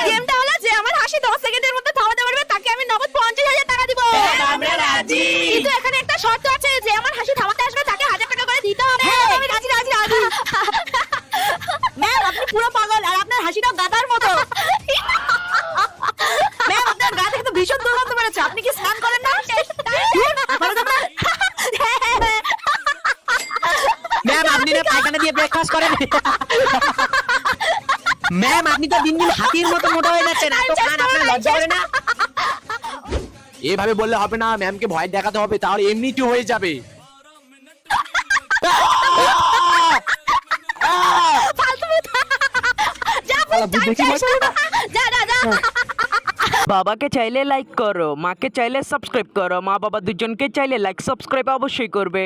গেমটা হলো যে আমার হাসি 10 সেকেন্ডের মধ্যে থামাতে পারবে তাকে আমি নগদ 50,000 টাকা দিব। আমরা রাজি। কিন্তু এখানে একটা শর্ত আছে, যে আমার হাসি থামাতে আসবে তাকে 1000 টাকা করে দিতে হবে। আমি রাজি রাজি রাজি। ম্যাম আপনি পুরো পাগল, আর আপনার হাসিটাও গাধার মতো। ম্যাম আপনার গা থেকে তো ভীষণ দুর্গন্ধ বেরোচ্ছে, আপনি কি স্নান করেন না? ম্যাম আপনি না পায়খানা দিয়ে ব্রেকফাস্ট করেন? ম্যাম আপনি তো দিন দিন হাতির মতো মোটা হয়ে যাচ্ছেন, এত খান আপনার লজ্জা করে না? এভাবে বললে হবে না, ম্যামকে ভয় দেখাতে হবে, তাহলে এমনিতেই হয়ে যাবে। বাবাকে চাইলে লাইক করো, মাকে চাইলে সাবস্ক্রাইব করো, মা বাবা দুজনকে চাইলে লাইক সাবস্ক্রাইব অবশ্যই করবে।